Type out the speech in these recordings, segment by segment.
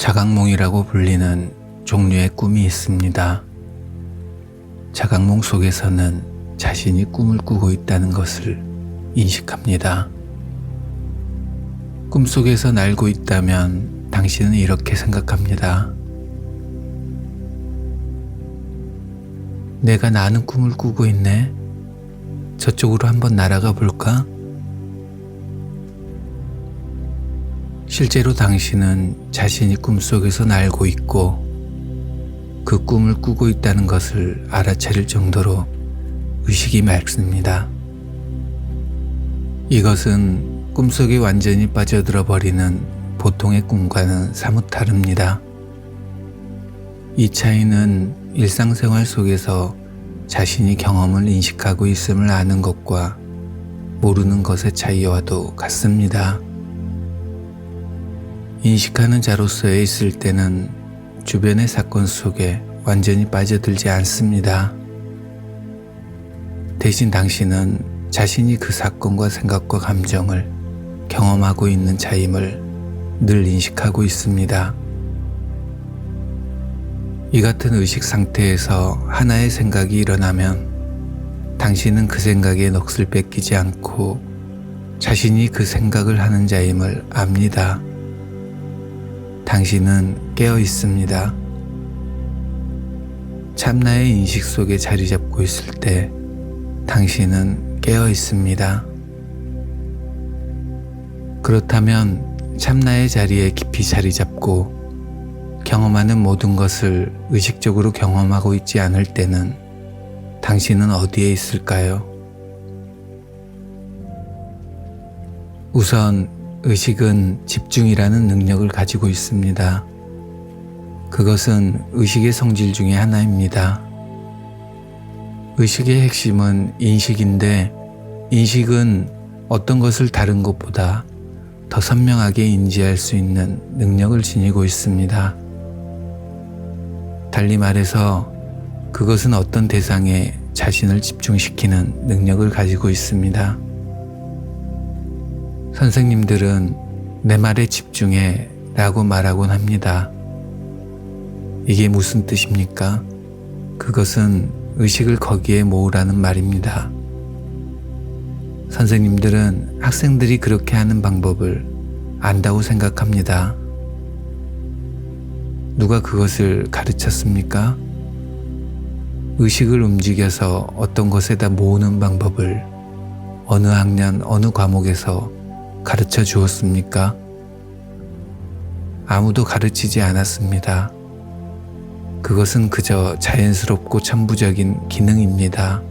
자각몽이라고 불리는 종류의 꿈이 있습니다. 자각몽 속에서는 자신이 꿈을 꾸고 있다는 것을 인식합니다. 꿈속에서 날고 있다면 당신은 이렇게 생각합니다. 내가 나는 꿈을 꾸고 있네. 저쪽으로 한번 날아가 볼까? 실제로 당신은 자신이 꿈속에서 날고 있고 그 꿈을 꾸고 있다는 것을 알아차릴 정도로 의식이 맑습니다. 이것은 꿈속에 완전히 빠져들어 버리는 보통의 꿈과는 사뭇 다릅니다. 이 차이는 일상생활 속에서 자신이 경험을 인식하고 있음을 아는 것과 모르는 것의 차이와도 같습니다. 인식하는 자로서 있을 때는 주변의 사건 속에 완전히 빠져들지 않습니다. 대신 당신은 자신이 그 사건과 생각과 감정을 경험하고 있는 자임을 늘 인식하고 있습니다. 이 같은 의식 상태에서 하나의 생각이 일어나면 당신은 그 생각에 넋을 뺏기지 않고 자신이 그 생각을 하는 자임을 압니다. 당신은 깨어 있습니다. 참나의 인식 속에 자리 잡고 있을 때 당신은 깨어 있습니다. 그렇다면 참나의 자리에 깊이 자리 잡고 경험하는 모든 것을 의식적으로 경험하고 있지 않을 때는 당신은 어디에 있을까요? 우선 의식은 집중이라는 능력을 가지고 있습니다. 그것은 의식의 성질 중에 하나입니다. 의식의 핵심은 인식인데 인식은 어떤 것을 다른 것보다 더 선명하게 인지할 수 있는 능력을 지니고 있습니다. 달리 말해서 그것은 어떤 대상에 자신을 집중시키는 능력을 가지고 있습니다. 선생님들은 내 말에 집중해 라고 말하곤 합니다. 이게 무슨 뜻입니까? 그것은 의식을 거기에 모으라는 말입니다. 선생님들은 학생들이 그렇게 하는 방법을 안다고 생각합니다. 누가 그것을 가르쳤습니까? 의식을 움직여서 어떤 것에다 모으는 방법을 어느 학년 어느 과목에서 가르쳐 주었습니까? 아무도 가르치지 않았습니다. 그것은 그저 자연스럽고 천부적인 기능입니다.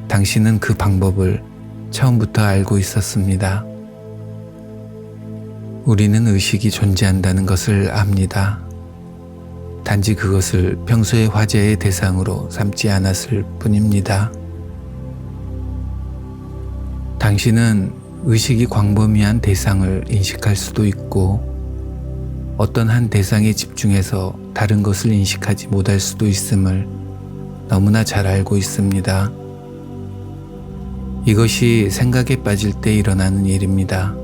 당신은 그 방법을 처음부터 알고 있었습니다. 우리는 의식이 존재한다는 것을 압니다. 단지 그것을 평소의 화제의 대상으로 삼지 않았을 뿐입니다. 당신은 의식이 광범위한 대상을 인식할 수도 있고 어떤 한 대상에 집중해서 다른 것을 인식하지 못할 수도 있음을 너무나 잘 알고 있습니다. 이것이 생각에 빠질 때 일어나는 일입니다.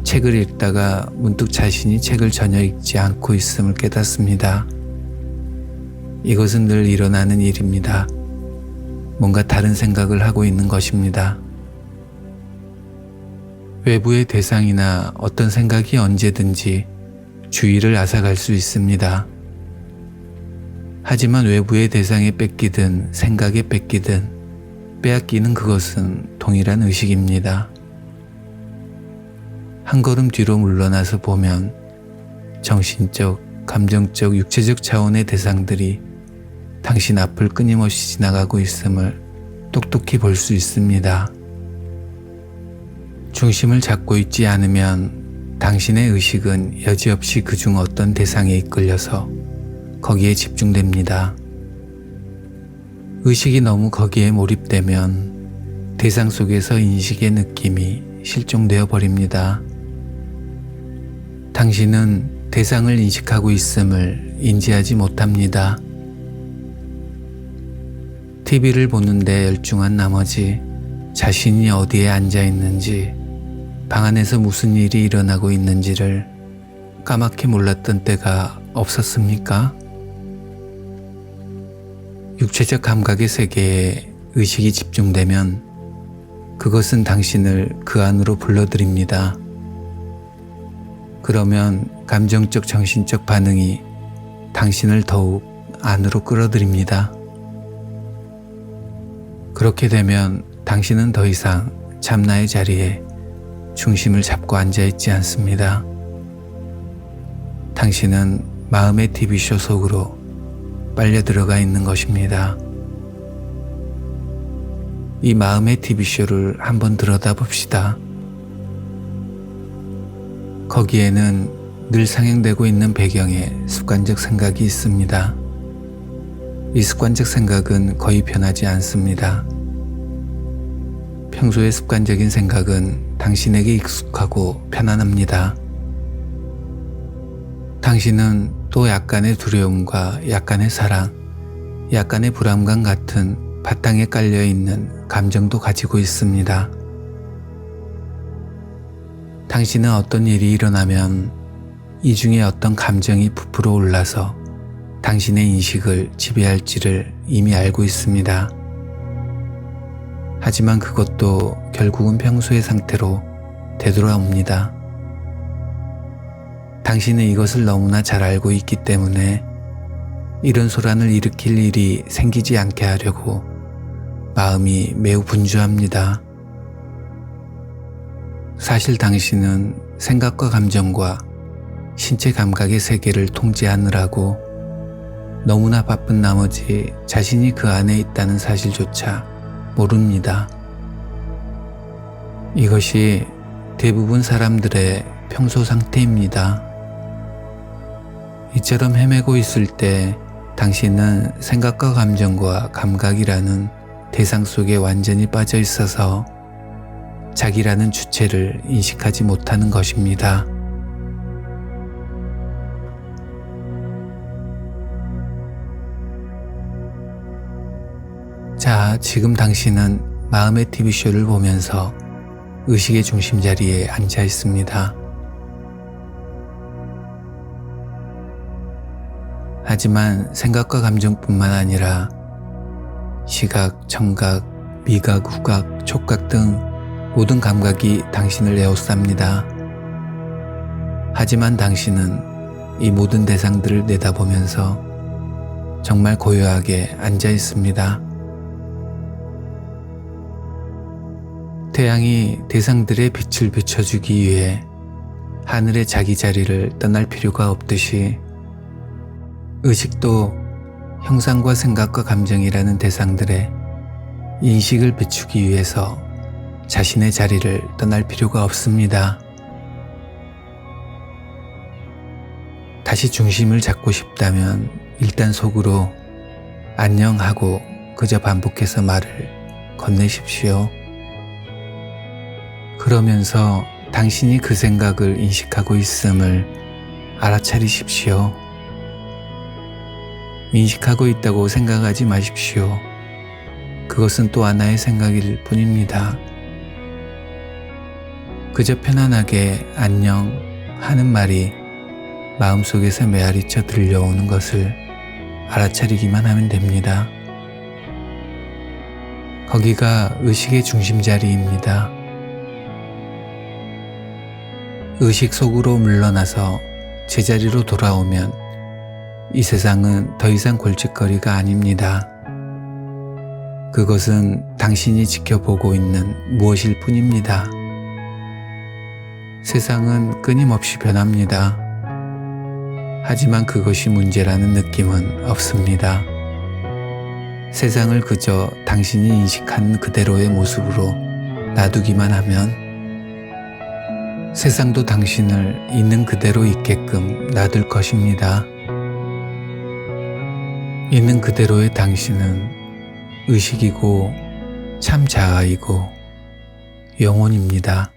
책을 읽다가 문득 자신이 책을 전혀 읽지 않고 있음을 깨닫습니다. 이것은 늘 일어나는 일입니다. 뭔가 다른 생각을 하고 있는 것입니다. 외부의 대상이나 어떤 생각이 언제든지 주의를 앗아갈 수 있습니다. 하지만 외부의 대상에 뺏기든 생각에 뺏기든 빼앗기는 그것은 동일한 의식입니다. 한 걸음 뒤로 물러나서 보면 정신적, 감정적, 육체적 차원의 대상들이 당신 앞을 끊임없이 지나가고 있음을 똑똑히 볼 수 있습니다. 중심을 잡고 있지 않으면 당신의 의식은 여지없이 그중 어떤 대상에 이끌려서 거기에 집중됩니다. 의식이 너무 거기에 몰입되면 대상 속에서 인식의 느낌이 실종되어 버립니다. 당신은 대상을 인식하고 있음을 인지하지 못합니다. TV를 보는데 열중한 나머지 자신이 어디에 앉아 있는지, 방 안에서 무슨 일이 일어나고 있는지를 까맣게 몰랐던 때가 없었습니까? 육체적 감각의 세계에 의식이 집중되면 그것은 당신을 그 안으로 불러들입니다. 그러면 감정적 정신적 반응이 당신을 더욱 안으로 끌어들입니다. 그렇게 되면 당신은 더 이상 참나의 자리에 중심을 잡고 앉아있지 않습니다. 당신은 마음의 TV쇼 속으로 빨려 들어가 있는 것입니다. 이 마음의 TV쇼를 한번 들여다봅시다. 거기에는 늘 상영되고 있는 배경에 습관적 생각이 있습니다. 이 습관적 생각은 거의 변하지 않습니다. 평소의 습관적인 생각은 당신에게 익숙하고 편안합니다. 당신은 또 약간의 두려움과 약간의 사랑, 약간의 불안감 같은 바탕에 깔려있는 감정도 가지고 있습니다. 당신은 어떤 일이 일어나면 이 중에 어떤 감정이 부풀어 올라서 당신의 인식을 지배할지를 이미 알고 있습니다. 하지만 그것도 결국은 평소의 상태로 되돌아옵니다. 당신은 이것을 너무나 잘 알고 있기 때문에 이런 소란을 일으킬 일이 생기지 않게 하려고 마음이 매우 분주합니다. 사실 당신은 생각과 감정과 신체 감각의 세계를 통제하느라고 너무나 바쁜 나머지 자신이 그 안에 있다는 사실조차 모릅니다. 이것이 대부분 사람들의 평소 상태입니다. 이처럼 헤매고 있을 때 당신은 생각과 감정과 감각이라는 대상 속에 완전히 빠져 있어서 자기라는 주체를 인식하지 못하는 것입니다. 자, 지금 당신은 마음의 TV쇼를 보면서 의식의 중심 자리에 앉아 있습니다. 하지만 생각과 감정뿐만 아니라 시각, 청각, 미각, 후각, 촉각 등 모든 감각이 당신을 에워쌉니다. 하지만 당신은 이 모든 대상들을 내다보면서 정말 고요하게 앉아 있습니다. 태양이 대상들의 빛을 비춰주기 위해 하늘의 자기 자리를 떠날 필요가 없듯이 의식도 형상과 생각과 감정이라는 대상들의 인식을 비추기 위해서 자신의 자리를 떠날 필요가 없습니다. 다시 중심을 잡고 싶다면 일단 속으로 안녕하고 그저 반복해서 말을 건네십시오. 그러면서 당신이 그 생각을 인식하고 있음을 알아차리십시오. 인식하고 있다고 생각하지 마십시오. 그것은 또 하나의 생각일 뿐입니다. 그저 편안하게 안녕 하는 말이 마음속에서 메아리쳐 들려오는 것을 알아차리기만 하면 됩니다. 거기가 의식의 중심 자리입니다. 의식 속으로 물러나서 제자리로 돌아오면 이 세상은 더 이상 골칫거리가 아닙니다. 그것은 당신이 지켜보고 있는 무엇일 뿐입니다. 세상은 끊임없이 변합니다. 하지만 그것이 문제라는 느낌은 없습니다. 세상을 그저 당신이 인식한 그대로의 모습으로 놔두기만 하면 세상도 당신을 있는 그대로 있게끔 놔둘 것입니다. 있는 그대로의 당신은 의식이고 참 자아이고 영혼입니다.